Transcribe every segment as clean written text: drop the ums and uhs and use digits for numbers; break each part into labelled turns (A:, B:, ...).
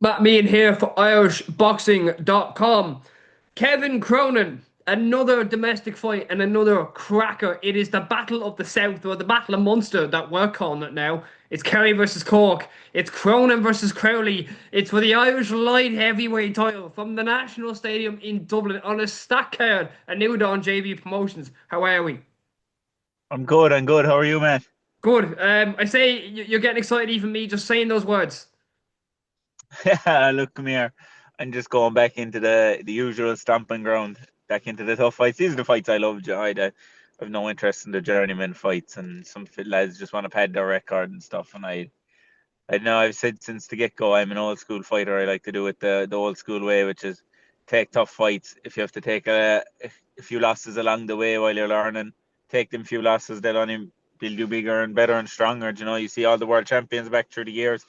A: Matt Meehan here for IrishBoxingCom. Kevin Cronin, another domestic fight and another cracker. It is the Battle of the South, or the Battle of Munster that we're calling it now. It's Kerry versus Cork. It's Cronin versus Crowley. It's for the Irish light heavyweight title from the National Stadium in Dublin on a stack card. A New Dawn JV Promotions. How are we?
B: I'm good. I'm good. How are you, man?
A: Good. I say you're getting excited even me just saying those words.
B: Yeah, look, come here. I'm just going back into the usual stomping ground, back into the tough fights. These are the fights I love, Joe. I have no interest in the journeyman fights, and some fit lads just want to pad their record and stuff. And I know I've said since the get go, I'm an old school fighter. I like to do it the old school way, which is take tough fights. If you have to take a few losses along the way while you're learning, take them few losses. They'll only build you bigger and better and stronger. You know, you see all the world champions back through the years,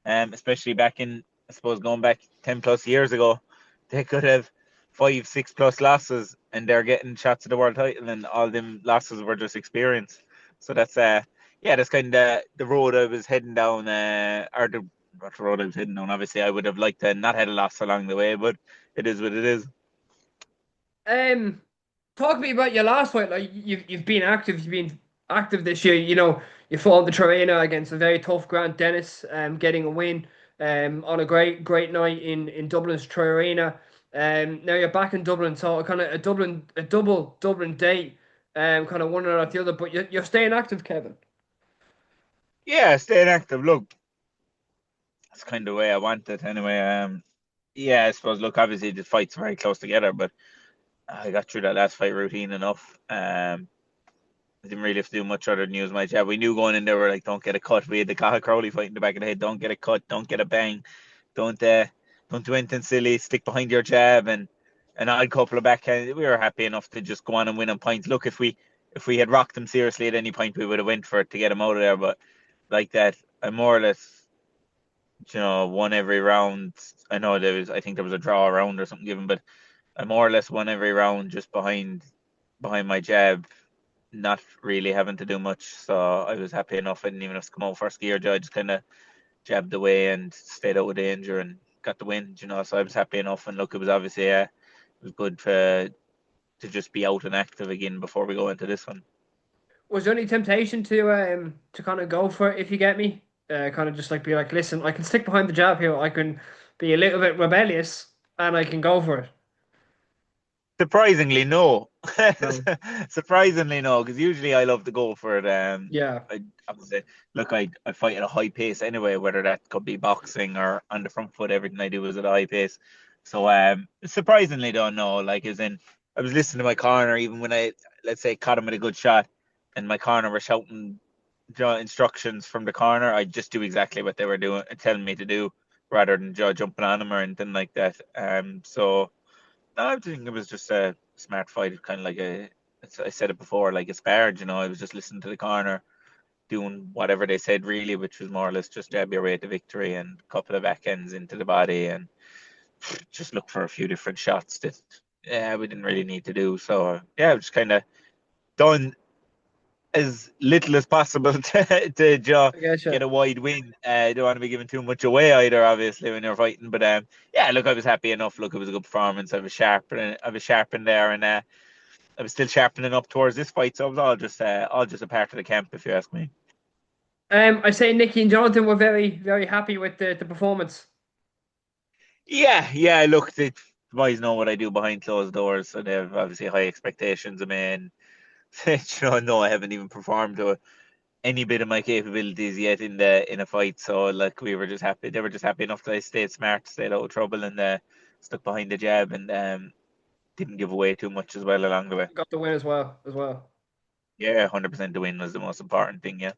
B: especially back in, I suppose, going back 10 plus years ago, they could have 5, 6 plus losses and they're getting shots at the world title, and all them losses were just experience. So yeah, that's kind of the road I was heading down, or the what road I was heading down. Obviously, I would have liked to not had a loss along the way, but it is what it is.
A: Um, Talk to me about your last fight. Like you've been active. You've been active this year. You fought the Torino against a very tough Grant Dennis, getting a win, on a great night in Dublin's Torino. Now you're back in Dublin, so kind of a double Dublin date. Kind of one or the other, but you're staying active, Kevin.
B: Yeah, staying active. Look, that's kind of the way I want it anyway. Yeah, I suppose. Look, obviously the fights are very close together, but I got through that last fight routine enough. I didn't really have to do much other than use my jab. We knew going in there, we're like, don't get a cut. We had the Cathal Crowley fight in the back of the head. Don't get a cut. Don't get a bang. Don't uh, don't do anything silly. Stick behind your jab and an odd couple of backhand. We were happy enough to just go on and win on points. Look, if we had rocked them seriously at any point, we would have went for it to get them out of there. But like that, I more or less, won every round. I think there was a draw round or something given, but I more or less won every round just behind my jab, not really having to do much. So I was happy enough. I didn't even have to come out first gear. I just kind of jabbed away and stayed out of danger and got the win. So I was happy enough. And look, it was obviously it was good to just be out and active again before we go into this one.
A: Was there any temptation to kind of go for it if you get me? Kind of just like be like, listen, I can stick behind the jab here. I can be a little bit rebellious and I can go for it.
B: Surprisingly, no.
A: No.
B: Surprisingly, no, because usually I love to go for it.
A: Yeah.
B: I would say, look, I fight at a high pace anyway, whether that could be boxing or on the front foot. Everything I do is at a high pace. So, surprisingly, don't know. Like, as in, I was listening to my corner even when let's say, caught him with a good shot, and my corner was shouting instructions from the corner. I just do exactly what they were doing, telling me to do, rather than jumping on him or anything like that. So. No, I think it was just a smart fight, kind of like I said it before, like a spar. I was just listening to the corner, doing whatever they said, really, which was more or less just jab your way to victory and a couple of backends into the body and just look for a few different shots that, yeah, we didn't really need to do. So, yeah, just kind of done as little as possible to
A: I guess yeah.
B: get a wide win. Don't want to be giving too much away either, obviously, when you're fighting. But yeah, look, I was happy enough. Look, it was a good performance. I was sharp in there, and I was still sharpening up towards this fight. So it was all just a part of the camp, if you ask me.
A: I say Nicky and Jonathan were very happy with the performance.
B: Yeah, yeah. Look, the boys know what I do behind closed doors, so they have obviously high expectations of me. And no, I haven't even performed to any bit of my capabilities yet in a fight. So like we were just happy. They were just happy enough that I stayed smart, stayed out of trouble, and stuck behind the jab and didn't give away too much as well along the way.
A: Got the win as well.
B: Yeah, 100% the win was the most important thing. Yeah.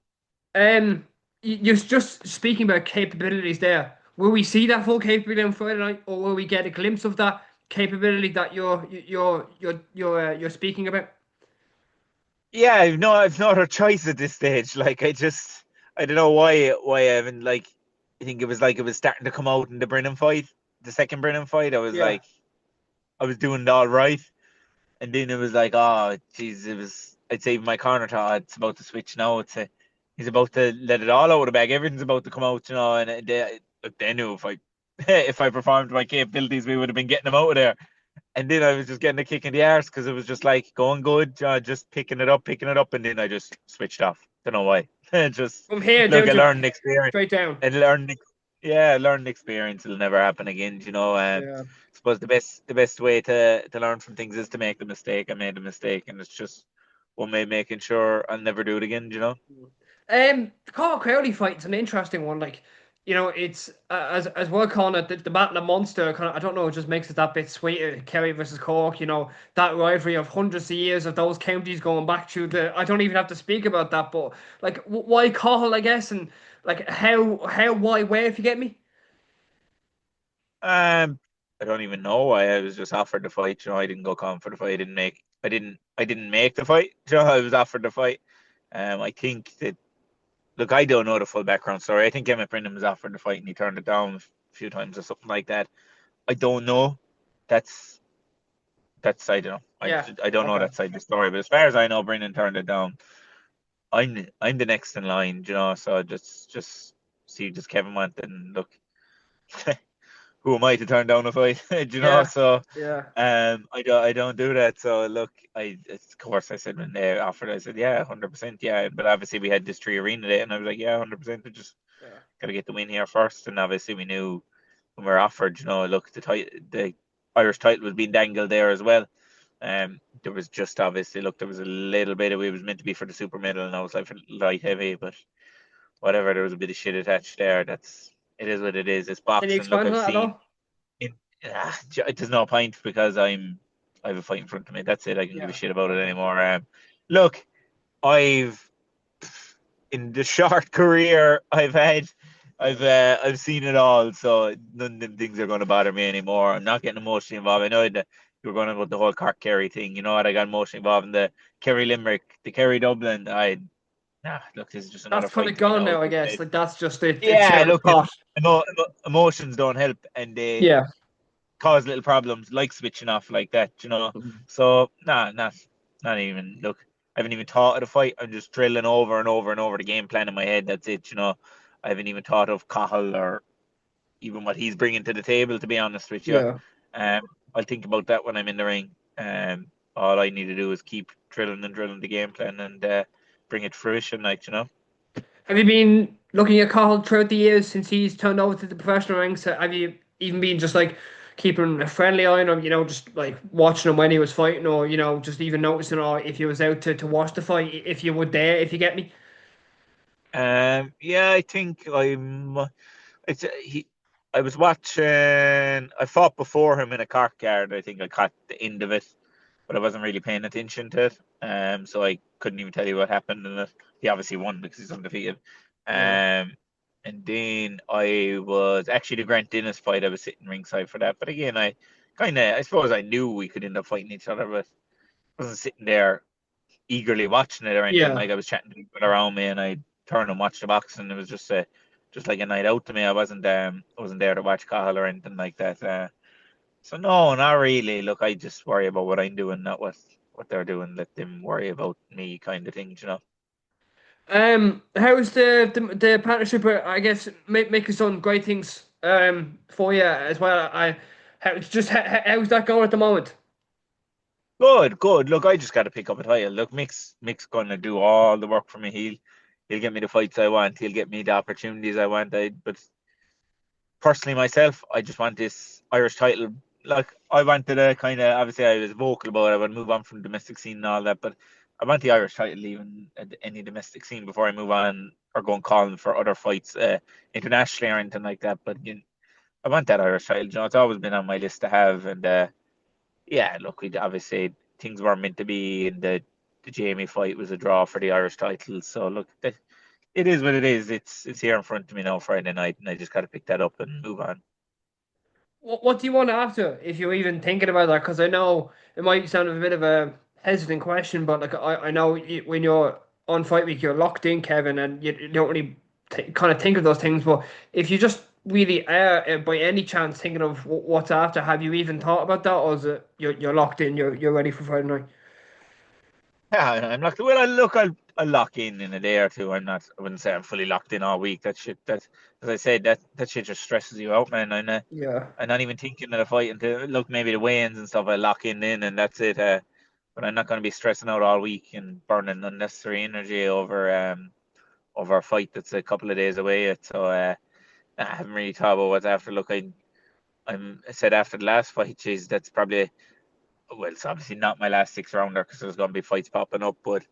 A: You're just speaking about capabilities there. Will we see that full capability on Friday night, or will we get a glimpse of that capability that you're speaking about?
B: Yeah, I've no other choice at this stage. Like I don't know why I haven't like. I think it was starting to come out in the Brennan fight, the second Brennan fight. I was
A: Yeah.
B: like, I was doing it all right. And then it was like, oh, jeez, I'd say my corner thought it's about to switch now. He's about to let it all out of the bag. Everything's about to come out, and look, they knew if I if I performed my capabilities, we would have been getting him out of there. And then I was just getting a kick in the arse because it was just like going good, just picking it up, and then I just switched off. Don't know why. Just
A: From here
B: look,
A: down
B: I
A: to
B: learned experience.
A: straight down.
B: And learned, yeah, learned experience. It'll never happen again.
A: Yeah.
B: I suppose the best way to learn from things is to make the mistake. I made the mistake, and it's just one way making sure I'll never do it again.
A: The Cathal Crowley fight is an interesting one. Like, it's as we're calling it, the Battle of Munster. Kind of, I don't know, it just makes it that bit sweeter. Kerry versus Cork. That rivalry of hundreds of years of those counties going back to the. I don't even have to speak about that, but like, why Cathal, I guess, and like why, where, if you get me.
B: Um, I don't even know why I was just offered the fight. I didn't go calm for the fight. I didn't make the fight. I was offered the fight. I think that look, I don't know the full background story. I think Emmett Brennan was offered the fight and he turned it down a few times or something like that. I don't know. That's I don't know.
A: Yeah.
B: I don't know
A: Okay.
B: that side of the story. But as far as I know, Brennan turned it down. I'm the next in line. So just see, just Kevin went and look. Who am I to turn down a fight?
A: Yeah.
B: So
A: Yeah.
B: I don't do that. So look, of course I said when they offered, I said yeah, 100%, yeah. But obviously we had this three arena day, and I was like yeah, 100%. We just
A: Yeah.
B: gotta get the win here first. And obviously we knew when we were offered, look, the Irish title was being dangled there as well. There was just obviously look, there was a little bit of it was meant to be for the super medal, and I was like for light heavy, but whatever. There was a bit of shit attached there. It is what it is. It's
A: Can you
B: boxing. Look,
A: expand on
B: I've
A: that at
B: seen
A: all?
B: it, there's no point because I have a fight in front of me. That's it. I can give a
A: Yeah.
B: shit about it
A: Okay.
B: anymore. Look, I've in the short career I've had, I've seen it all. So none of them things are going to bother me anymore. I'm not getting emotionally involved. I know that you were going about the whole Cork Kerry thing. You know what? I got emotionally involved in the Kerry Limerick, the Kerry Dublin. Look, this is just another
A: That's kind
B: fight
A: of
B: to me
A: gone
B: now.
A: now, I guess. Like that's just it. It's
B: Yeah,
A: down the
B: look,
A: pot.
B: emotions don't help, and they
A: Yeah.
B: cause little problems like switching off like that. So nah, not even. Look, I haven't even thought of the fight. I'm just drilling over and over and over the game plan in my head. That's it. I haven't even thought of Cahill or even what he's bringing to the table. To be honest with you,
A: Yeah.
B: um, I'll think about that when I'm in the ring. All I need to do is keep drilling and drilling the game plan and bring it to fruition, like.
A: Have you been looking at Cahill throughout the years since he's turned over to the professional ranks? Have you even been just like keeping a friendly eye on him, just like watching him when he was fighting, or just even noticing, or if he was out to watch the fight, if you were there, if you get me?
B: Yeah, I think It's he. I was watching. I fought before him in a Cork card. I think I caught the end of it, but I wasn't really paying attention to it. So I couldn't even tell you what happened in it. He obviously won because he's undefeated.
A: Yeah.
B: Um, and then I was actually the Grant Dennis fight. I was sitting ringside for that. But again, I suppose I knew we could end up fighting each other, but I wasn't sitting there eagerly watching it or anything.
A: Yeah.
B: Like I was chatting to people around me, and I turned and watched the box, and it was just like a night out to me. I wasn't there to watch Cahill or anything like that. So no, not really. Look, I just worry about what I'm doing, not what they're doing. Let them worry about me, kind of thing.
A: How's the partnership? I guess make has done great things for you as well. How's that going at the moment?
B: Good, good. Look, I just got to pick up a title. Look, Mick's gonna do all the work for me. He'll get me the fights I want. He'll get me the opportunities I want. But personally myself, I just want this Irish title. Like I wanted to kind of obviously I was vocal about it. I would move on from domestic scene and all that, but I want the Irish title even at any domestic scene before I move on or go and call for other fights internationally or anything like that. But I want that Irish title. It's always been on my list to have. And yeah, look, we obviously things were meant to be, and the Jamie fight was a draw for the Irish title. So look, it is what it is. It's here in front of me now Friday night, and I just got to pick that up and move on.
A: What do you want after, if you're even thinking about that? Because I know it might sound a bit of a hesitant question, but like I know when you're on fight week, you're locked in, Kevin, and you don't really kind of think of those things. But if you just really are, by any chance, thinking of what's after, have you even thought about that, or is it you're locked in, you're ready for Friday night?
B: Yeah, I'm locked. Well, I'll lock in a day or two. I wouldn't say I'm fully locked in all week. That's as I said, that shit just stresses you out, man.
A: Yeah.
B: I'm not even thinking of the fight until look maybe the weigh-ins and stuff. I lock in and that's it. But I'm not going to be stressing out all week and burning unnecessary energy over a fight that's a couple of days away yet. So I haven't really thought about what's after. Look, I said after the last fight, geez, that's probably well, it's obviously not my last 6 rounder because there's going to be fights popping up, but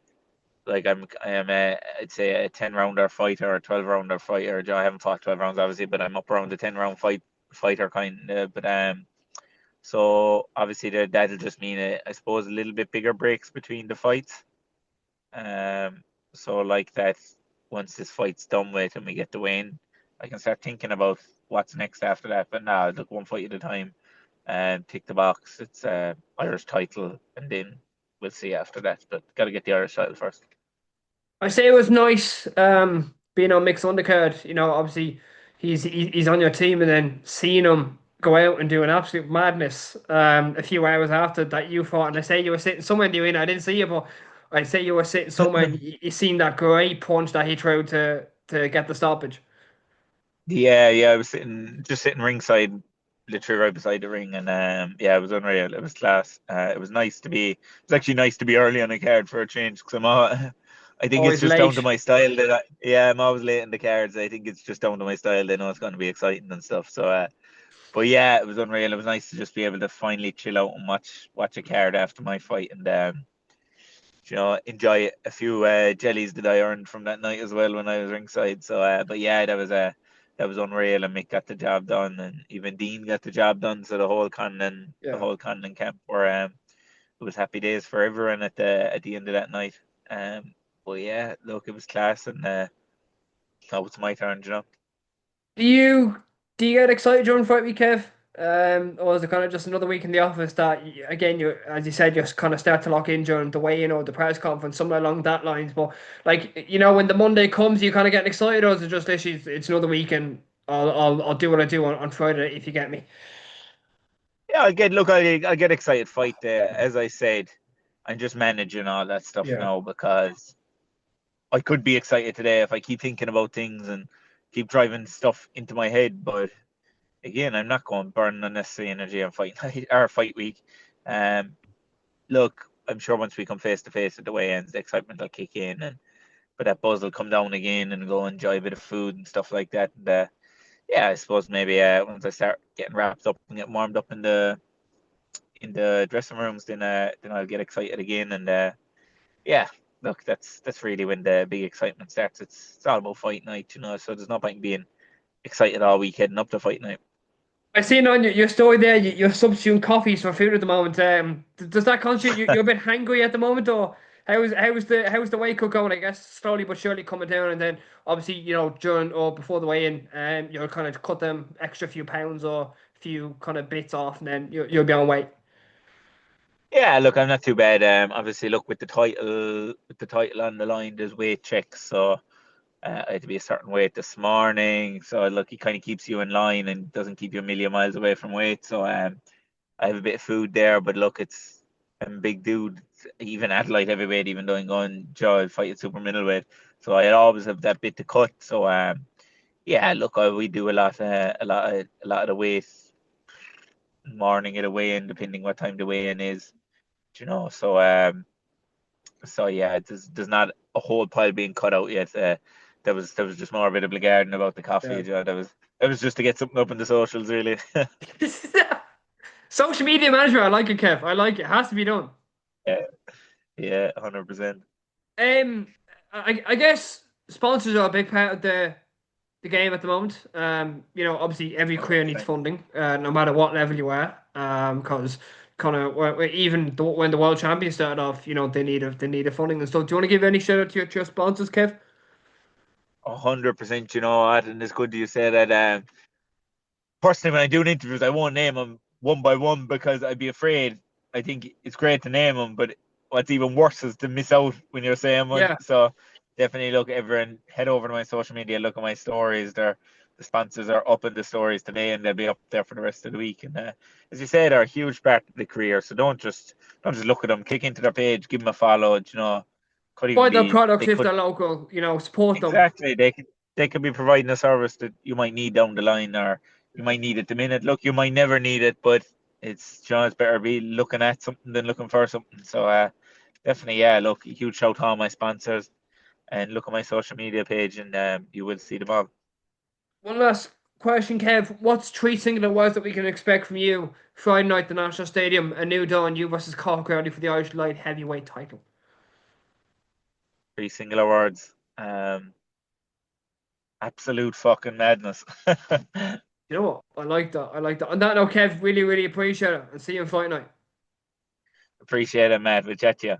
B: like I am I'd say a 10 rounder fighter or a 12 rounder fighter. I haven't fought 12 rounds obviously, but I'm up around the 10 round fighter kind. But so obviously that'll just mean I suppose a little bit bigger breaks between the fights. So like that, once this fight's done with and we get the win, I can start thinking about what's next after that. But now look one fight at a time and tick the box. It's Irish title, and then we'll see after that. But got to get the Irish title first.
A: I say it was nice being on Mick's undercard. Obviously he's on your team, and then seeing him go out and do an absolute madness a few hours after that you fought. And I say you were sitting somewhere in the arena. I didn't see you, but I say you were sitting somewhere and you seen that great punch that he threw to get the stoppage.
B: Yeah, I was just sitting ringside, literally right beside the ring, and yeah, it was unreal. It was class. It was nice to be. It's actually nice to be early on a card for a change because I'm all. I think it's
A: Always
B: just down to
A: late.
B: my style that yeah, I'm always late in the cards. I think it's just down to my style. They know it's going to be exciting and stuff. So, but yeah, it was unreal. It was nice to just be able to finally chill out and watch a card after my fight and enjoy a few jellies that I earned from that night as well when I was ringside. So, but yeah, that was unreal, and Mick got the job done, and even Dean got the job done. So the
A: Yeah.
B: whole Continent camp were it was happy days for everyone at the end of that night. But yeah, look, it was class, and now it's my turn, you know.
A: Do you do you get excited during fight week, Kev? Or is it kind of just another week in the office that again you, as you said, just kind of start to lock in during the weigh-in or the press conference, somewhere along that lines. But like when the Monday comes, you kind of getting excited, or is it just literally it's another week and I'll do what I do on Friday if you get me.
B: Yeah, I get excited fight there. As I said, I'm just managing all that stuff
A: Yeah.
B: now because I could be excited today if I keep thinking about things and keep driving stuff into my head. But again, I'm not going to burn unnecessary energy on fight night or fight week. Um, look, I'm sure once we come face to face at the weigh-ins, the excitement will kick in, and but that buzz will come down again, and go enjoy a bit of food and stuff like that. And yeah, I suppose maybe once I start getting wrapped up and getting warmed up in the dressing rooms, then I'll get excited again. And yeah, look, that's really when the big excitement starts. It's all about fight night, you know. So there's no point being excited all week heading up to fight night.
A: I seen on your story there you're substituting coffees for food at the moment. Does that constitute you're a bit hangry at the moment, or how's the weight cut going? I guess slowly but surely coming down, and then obviously during or before the weigh-in, you'll kind of cut them extra few pounds or few kind of bits off, and then you'll be on weight.
B: Yeah, look, I'm not too bad. Obviously, look with the title on the line, there's weight checks. So I had to be a certain weight this morning. So look, it kind of keeps you in line and doesn't keep you a million miles away from weight. So I have a bit of food there, but look, I'm a big dude, even at light heavyweight, even though I'm going Joe fight at super middleweight. So I always have that bit to cut. So yeah, look, we do a lot of the weight morning at a weigh-in, depending what time the weigh-in is, you know. So so yeah, there's not a whole pile being cut out yet. There was just more a bit of garden about the coffee,
A: Yeah.
B: you know. That was just to get something up in the socials, really.
A: Social media manager, I like it, Kev. I like it. Has to be done.
B: Yeah, yeah, 100%.
A: Um, I guess sponsors are a big part of the game at the moment. Obviously every career needs
B: 100%.
A: funding, no matter what level you are. Because kind of even when the world champions started off, they needed funding and stuff. Do you want to give any shout out to your sponsors, Kev?
B: 100%, you know what, and it's good that you say that. Personally, when I do interviews, I won't name them one by one because I'd be afraid. I think it's great to name them, but what's even worse is to miss out when you're saying one.
A: Yeah.
B: So definitely look, everyone, head over to my social media, look at my stories. The sponsors are up in the stories today, and they'll be up there for the rest of the week. And as you said, are a huge part of the career. So don't just look at them. Click into their page, give them a follow. You know, could even
A: Buy their
B: be
A: products
B: they
A: if
B: could
A: they're local. Support them.
B: exactly they could be providing a service that you might need down the line, or you might need at the minute. Look, you might never need it, but it's better be looking at something than looking for something. So definitely, yeah. Look, a huge shout to all my sponsors, and look at my social media page, and you will see them all.
A: One last question, Kev. What's 3 singular words that we can expect from you Friday night at the National Stadium? A new dawn, you versus Cathal Crowley for the Irish light heavyweight title.
B: 3 singular words. Absolute fucking madness.
A: You know what? I like that. I like that. On that note, Kev, really, really appreciate it. And see you on fight night.
B: Appreciate it, Matt. We'll chat to you.